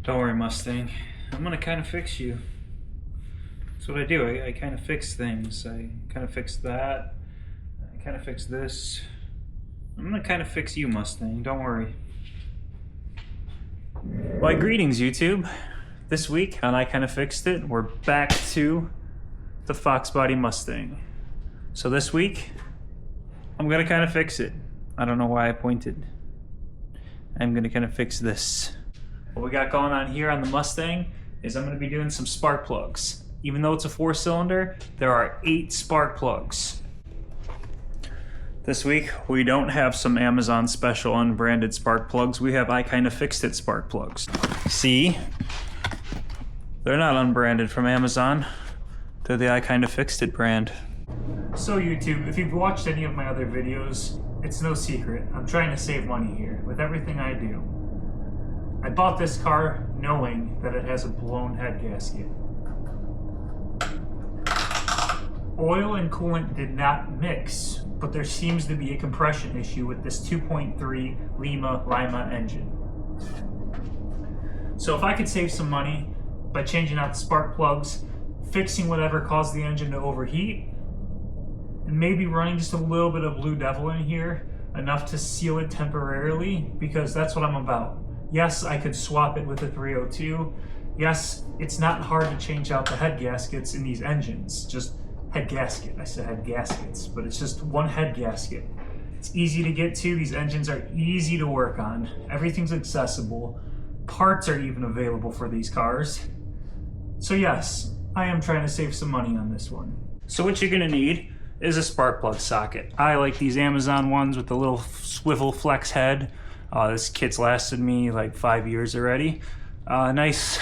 Don't worry, Mustang. I'm gonna kind of fix you. That's what I do. I kind of fix things. I kind of fix that. I kind of fix this. I'm gonna kind of fix you, Mustang. Don't worry. Why, greetings, YouTube. This week on I Kind of Fixed It, we're back to the foxbody Mustang. So this week, I'm gonna kind of fix it. I don't know why I pointed. I'm gonna kind of fix this. What we got going on here on the Mustang is I'm going to be doing some spark plugs. Even though it's a 4-cylinder, there are 8 spark plugs. This week, we don't have some Amazon special unbranded spark plugs. We have I Kind of Fixed It spark plugs. See? They're not unbranded from Amazon. They're the I Kind of Fixed It brand. So YouTube, if you've watched any of my other videos, it's no secret. I'm trying to save money here with everything I do. I bought this car knowing that it has a blown head gasket. Oil and coolant did not mix, but there seems to be a compression issue with this 2.3 Lima engine. So if I could save some money by changing out the spark plugs, fixing whatever caused the engine to overheat, and maybe running just a little bit of Blue Devil in here, enough to seal it temporarily, because that's what I'm about. Yes, I could swap it with a 302. Yes, it's not hard to change out the head gaskets in these engines. Just head gasket. I said head gaskets, but it's just one head gasket. It's easy to get to. These engines are easy to work on. Everything's accessible. Parts are even available for these cars. So yes, I am trying to save some money on this one. So what you're gonna need is a spark plug socket. I like these Amazon ones with the little swivel flex head. This kit's lasted me like 5 years already. Nice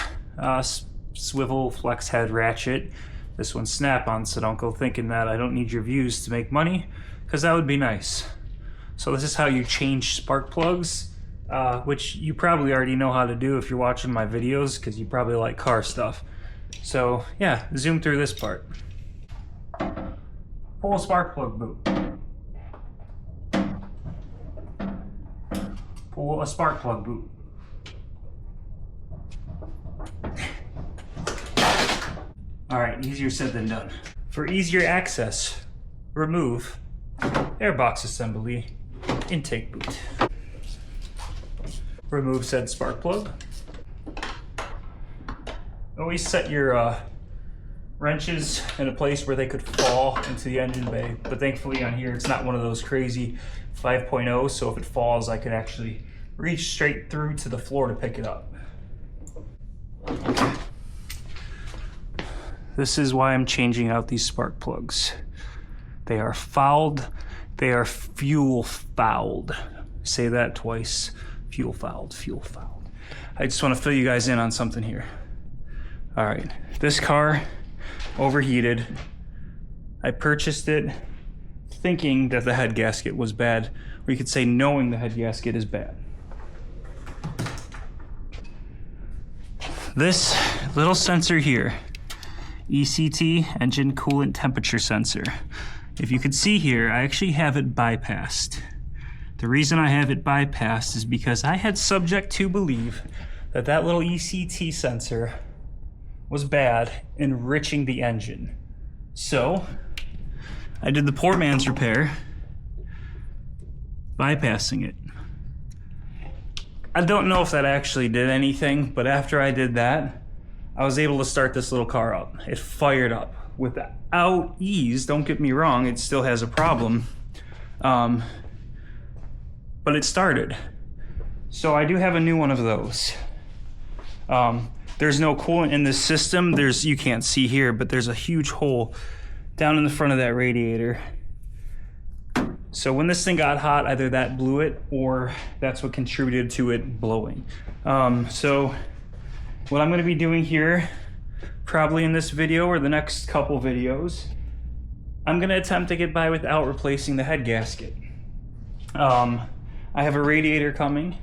swivel flex head ratchet. This one's snap-on, so don't go thinking that I don't need your views to make money, because that would be nice. So this is how you change spark plugs, which you probably already know how to do if you're watching my videos, because you probably like car stuff. So yeah, zoom through this part. Pull a spark plug boot. Pull a spark plug boot. Alright, easier said than done. For easier access, remove airbox assembly intake boot. Remove said spark plug. Always set your wrenches in a place where they could fall into the engine bay, but thankfully on here it's not one of those crazy 5.0, so if it falls I could actually reach straight through to the floor to pick it up. This is why I'm changing out these spark plugs. They are fouled. They are fuel fouled. Say that twice. Fuel fouled, fuel fouled. I just want to fill you guys in on something here. All right, this car overheated. I purchased it thinking that the head gasket was bad, or you could say knowing the head gasket is bad. This little sensor here, ECT, engine coolant temperature sensor. If you could see here, I actually have it bypassed. The reason I have it bypassed is because I had subject to believe that that little ECT sensor was bad, enriching the engine. So I did the poor man's repair, bypassing it. I don't know if that actually did anything, but after I did that, I was able to start this little car up. It fired up without ease. Don't get me wrong, it still has a problem. But it started. So I do have a new one of those. There's no coolant in this system. You can't see here, but there's a huge hole down in the front of that radiator. So when this thing got hot, either that blew it or that's what contributed to it blowing. So what I'm gonna be doing here, probably in this video or the next couple videos, I'm gonna attempt to get by without replacing the head gasket. I have a radiator coming.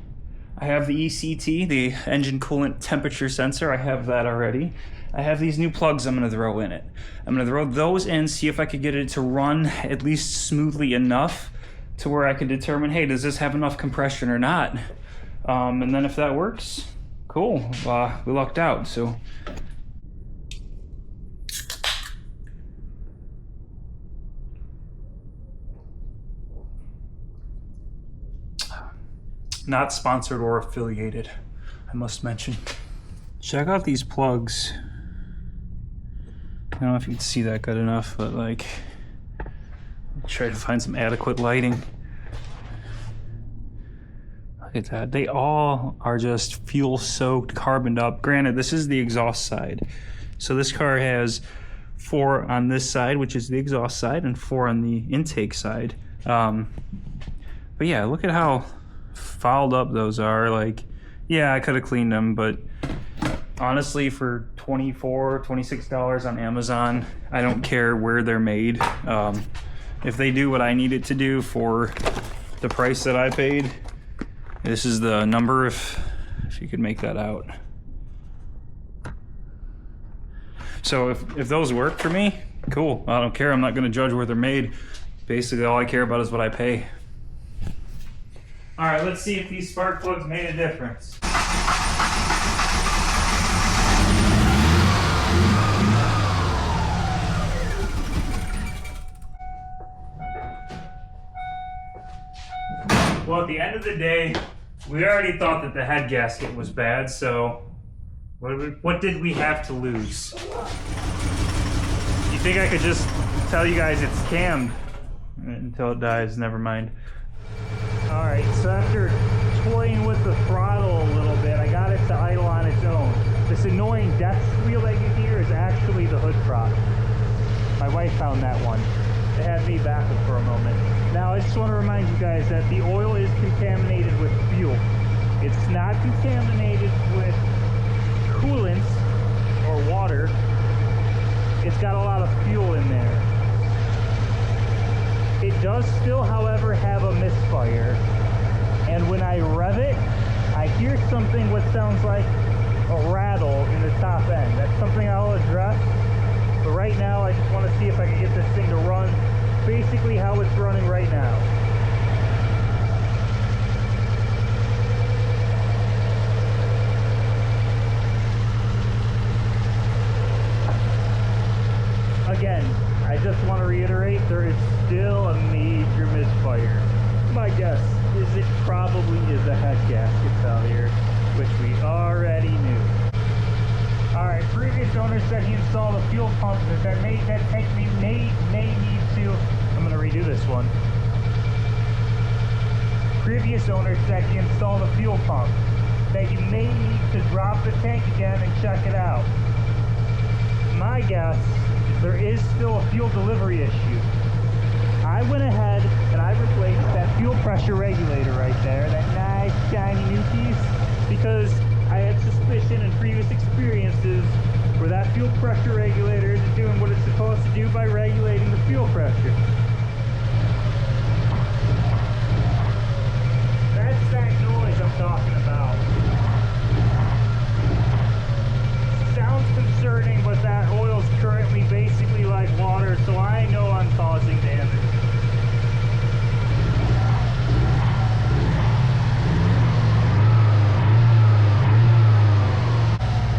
I have the ECT, the engine coolant temperature sensor. I have that already. I have these new plugs I'm gonna throw in it. I'm gonna throw those in, see if I could get it to run at least smoothly enough to where I could determine, hey, does this have enough compression or not? And then if that works, cool. We lucked out, so. Not sponsored or affiliated, I must mention. Check out these plugs. I don't know if you can see that good enough, but like, try to find some adequate lighting. Look at that. They all are just fuel soaked, carboned up. Granted, this is the exhaust side. So this car has 4 on this side, which is the exhaust side, and 4 on the intake side. But yeah, look at how fouled up those are. Like, yeah, I could have cleaned them, but honestly, for $24, $26 on Amazon, I don't care where they're made. If they do what I need it to do for the price that I paid, this is the number, if you could make that out. So if those work for me, cool. I don't care. I'm not going to judge where they're made. Basically, all I care about is what I pay. All right, let's see if these spark plugs made a difference. Well, at the end of the day, we already thought that the head gasket was bad, so what did we have to lose? You think I could just tell you guys it's cammed until it dies? Never mind. Alright, so after toying with the throttle a little bit, I got it to idle on its own. This annoying death squeal that you hear is actually the hood prop. My wife found that one. It had me baffled for a moment. Now, I just want to remind you guys that the oil is contaminated with fuel. It's not contaminated with coolants or water. It's got a lot of fuel in there. It does still, however, have a misfire. And when I rev it, I hear something what sounds like a rattle in the top end. That's something I'll address. But right now, I just want to see if I can get this thing to run basically how it's running right now. Again, I just want to reiterate, there is still a major misfire. My guess is it probably is a head gasket failure, which we already knew. Alright, previous owner said he installed a fuel pump that may need to, I'm going to redo this one. Previous owner said he installed a fuel pump that you may need to drop the tank again and check it out. My guess, there is still a fuel delivery issue. I went ahead and I replaced that fuel pressure regulator right there, that nice shiny new piece, because I had suspicion in previous experiences where that fuel pressure regulator isn't doing what it's supposed to do by regulating the fuel pressure. That's that noise I'm talking about. Sounds concerning, but that oil's currently basically like water, so I know I'm causing damage.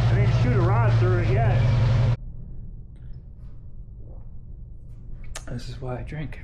I didn't shoot a rod through it yet. This is why I drink.